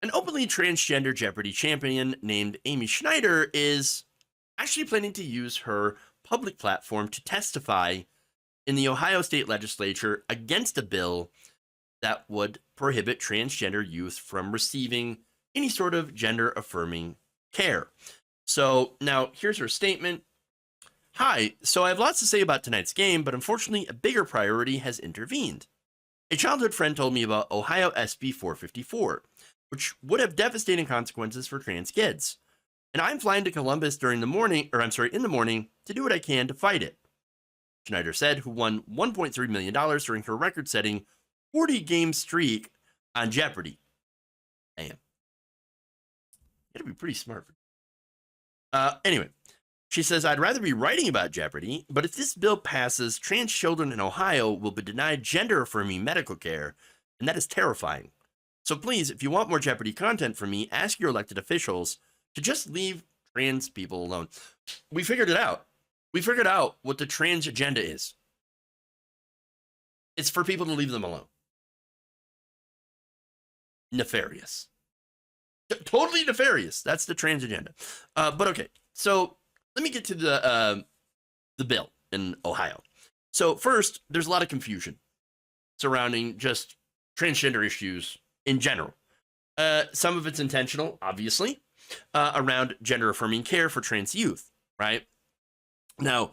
An openly transgender Jeopardy champion named Amy Schneider is actually planning to use her public platform to testify in the Ohio state legislature against a bill that would prohibit transgender youth from receiving any sort of gender affirming care. So now here's her statement. Hi, so I have lots to say about tonight's game, but unfortunately, a bigger priority has intervened. A childhood friend told me about Ohio SB 454, which would have devastating consequences for trans kids. And I'm flying to Columbus during the morning, in the morning, to do what I can to fight it. Schneider said, who won $1.3 million during her record setting 40-game streak on Jeopardy. Damn. You gotta be pretty smart. Anyway, she says, I'd rather be writing about Jeopardy, but if this bill passes, trans children in Ohio will be denied gender-affirming medical care, and that is terrifying. So please, if you want more Jeopardy content from me, ask your elected officials to just leave trans people alone. We figured it out. We figured out what the trans agenda is. It's for people to leave them alone. Nefarious. Totally nefarious. That's the trans agenda. But okay, so let me get to the bill in Ohio. So first, there's a lot of confusion surrounding just transgender issues in general. Some of it's intentional, obviously, around gender-affirming care for trans youth, right? Now,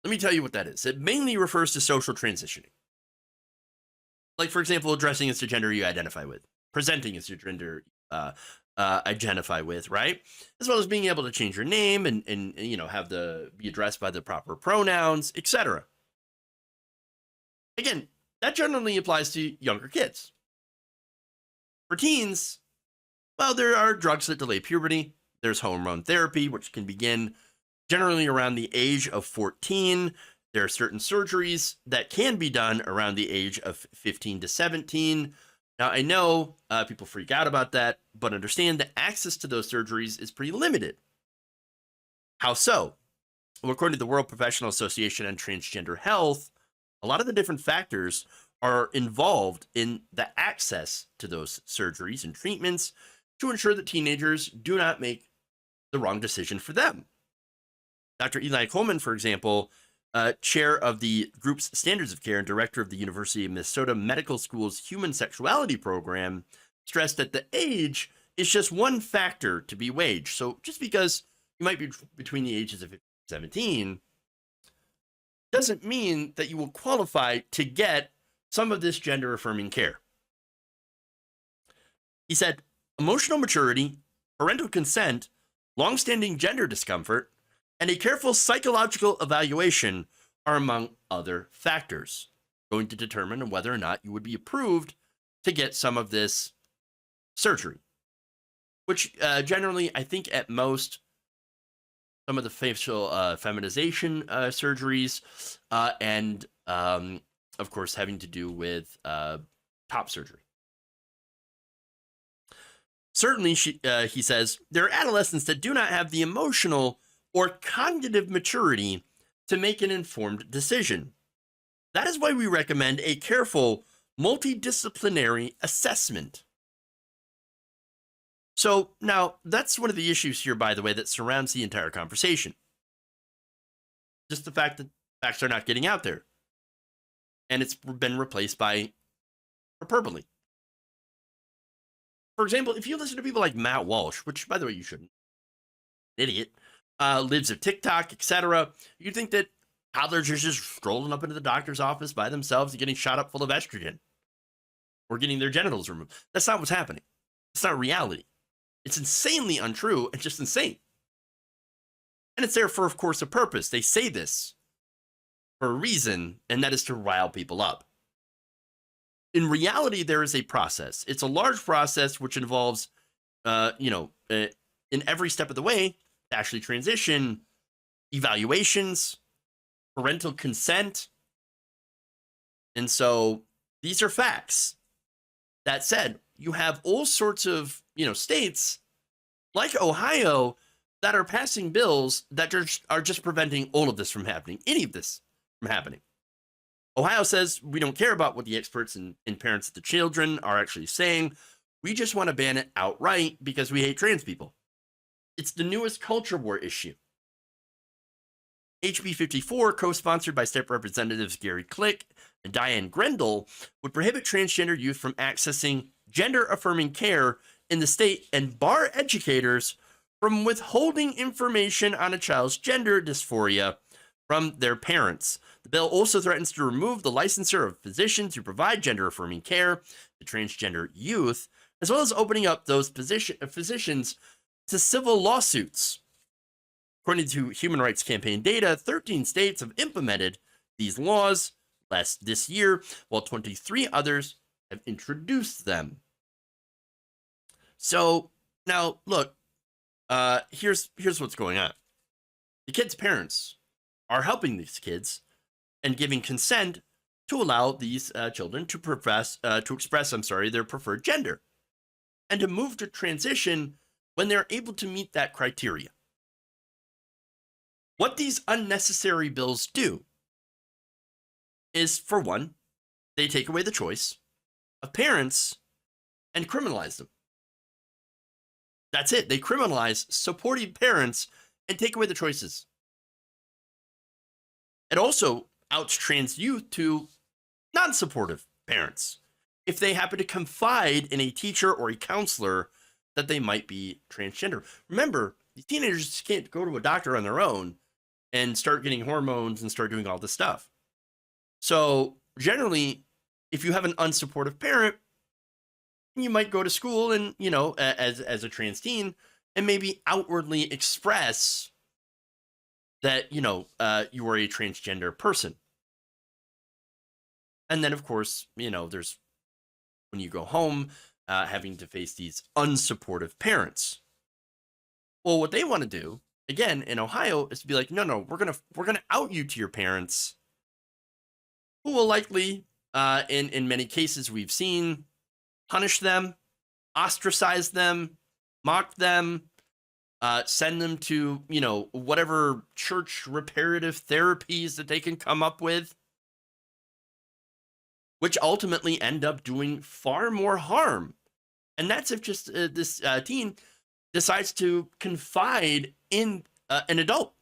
let me tell you what that is. It mainly refers to social transitioning. Like, for example, addressing as the gender you identify with, presenting as your gender identify with, right? As well as being able to change your name and you know, have be addressed by the proper pronouns, etc. Again, that generally applies to younger kids. For teens, well, there are drugs that delay puberty. There's hormone therapy, which can begin generally around the age of 14. There are certain surgeries that can be done around the age of 15 to 17. Now, I know people freak out about that, but understand that access to those surgeries is pretty limited. How so? Well, according to the World Professional Association on Transgender Health, a lot of the different factors are involved in the access to those surgeries and treatments to ensure that teenagers do not make the wrong decision for them. Dr. Eli Coleman, for example, chair of the group's Standards of Care and director of the University of Minnesota Medical School's Human Sexuality Program, stressed that the age is just one factor to be weighed. So just because you might be between the ages of 15 and 17 doesn't mean that you will qualify to get some of this gender-affirming care. He said, emotional maturity, parental consent, longstanding gender discomfort, and a careful psychological evaluation are among other factors going to determine whether or not you would be approved to get some of this surgery, which generally, I think at most, some of the facial feminization surgeries and of course, having to do with top surgery. Certainly, he says, there are adolescents that do not have the emotional or cognitive maturity to make an informed decision. That is why we recommend a careful, multidisciplinary assessment. So now, that's one of the issues here, by the way, that surrounds the entire conversation. Just the fact that facts are not getting out there. And it's been replaced by hyperbole. For example, if you listen to people like Matt Walsh, which, by the way, you shouldn't, idiot, lives of TikTok, etc., you think that toddlers are just strolling up into the doctor's office by themselves and getting shot up full of estrogen or getting their genitals removed. That's not what's happening. It's not reality. It's insanely untrue and just insane. And it's there for, of course, a purpose. They say this for a reason, and that is to rile people up. In reality, there is a process. It's a large process which involves, in every step of the way, to actually transition, evaluations, parental consent. And so these are facts. That said, you have all sorts of, states like Ohio that are passing bills that are just preventing all of this from happening, any of this from happening. Ohio says we don't care about what the experts and parents of the children are actually saying. We just want to ban it outright because we hate trans people. It's the newest culture war issue. HB 54, co-sponsored by State Representatives Gary Click and Diane Grendel, would prohibit transgender youth from accessing gender-affirming care in the state and bar educators from withholding information on a child's gender dysphoria from their parents. The bill also threatens to remove the licensure of physicians who provide gender-affirming care to transgender youth, as well as opening up those physicians to civil lawsuits. According to Human Rights Campaign data, 13 states have implemented these laws this year, while 23 others have introduced them. So now, look, here's what's going on. The kids' parents are helping these kids and giving consent to allow these children to express their preferred gender and to move to transition when they're able to meet that criteria. What these unnecessary bills do is, for one, they take away the choice of parents and criminalize them. That's it. They criminalize supportive parents and take away the choices. It also outs trans youth to non-supportive parents if they happen to confide in a teacher or a counselor that they might be transgender. Remember, these teenagers can't go to a doctor on their own and start getting hormones and start doing all this stuff. So generally, if you have an unsupportive parent, you might go to school and, as a trans teen, and maybe outwardly express that, you are a transgender person. And then, of course, there's, when you go home, having to face these unsupportive parents. Well, what they want to do, again, in Ohio, is to be like, no, we're gonna out you to your parents, who will likely, in many cases we've seen, punish them, ostracize them, mock them, send them to, whatever church reparative therapies that they can come up with, which ultimately end up doing far more harm. And that's if just this teen decides to confide in an adult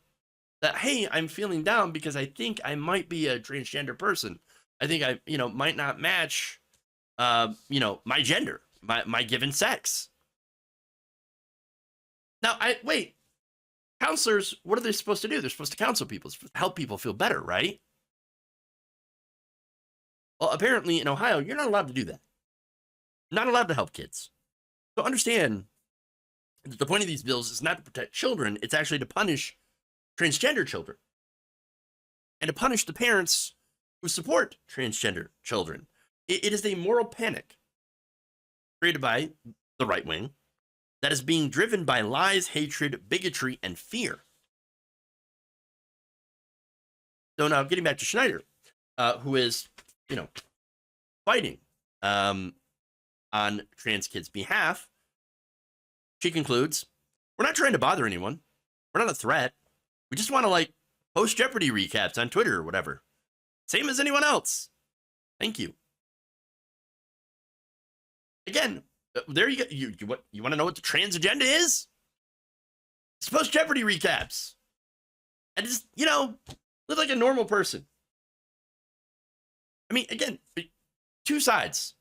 that, hey, I'm feeling down because I think I might be a transgender person. I think I, might not match, my gender, my given sex. Now, counselors, what are they supposed to do? They're supposed to counsel people, supposed to help people feel better, right? Well, apparently in Ohio, you're not allowed to do that. Not allowed to help kids. So understand that the point of these bills is not to protect children, it's actually to punish transgender children and to punish the parents who support transgender children. It is a moral panic created by the right wing that is being driven by lies, hatred, bigotry, and fear. So now, getting back to Schneider, who is, fighting on trans kids' behalf, she concludes, we're not trying to bother anyone. We're not a threat. We just want to, post Jeopardy recaps on Twitter or whatever. Same as anyone else. Thank you. Again, there you go. You want to know what the trans agenda is? It's post Jeopardy recaps. And just, live like a normal person. I mean, again, two sides,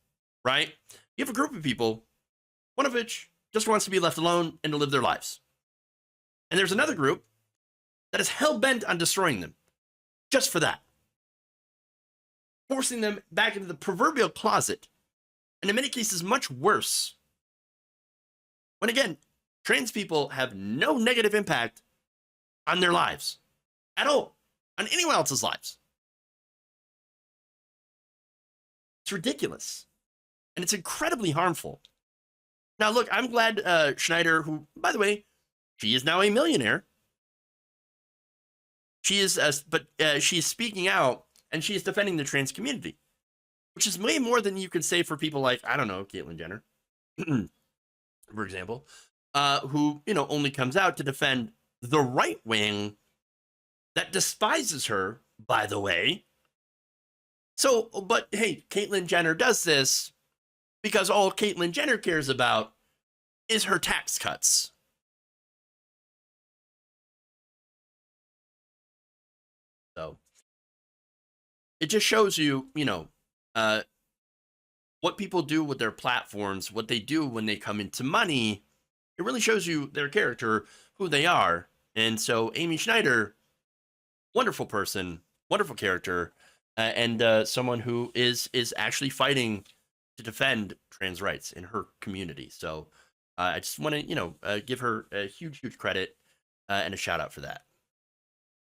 right? You have a group of people, one of which just wants to be left alone and to live their lives. And there's another group that is hell-bent on destroying them just for that. Forcing them back into the proverbial closet, and in many cases, much worse. When again, trans people have no negative impact on their lives at all, on anyone else's lives. It's ridiculous. And it's incredibly harmful. Now, look, I'm glad Schneider, who, by the way, she is now a millionaire. She is, she's speaking out and she is defending the trans community, which is way more than you could say for people like, I don't know, Caitlyn Jenner, for example, who, only comes out to defend the right wing that despises her, by the way. So, but hey, Caitlyn Jenner does this because all Caitlyn Jenner cares about is her tax cuts. So it just shows you, what people do with their platforms, what they do when they come into money. It really shows you their character, who they are. And so Amy Schneider, wonderful person, wonderful character, and someone who is actually fighting to defend trans rights in her community. So I just want to, give her a huge credit and a shout out for that.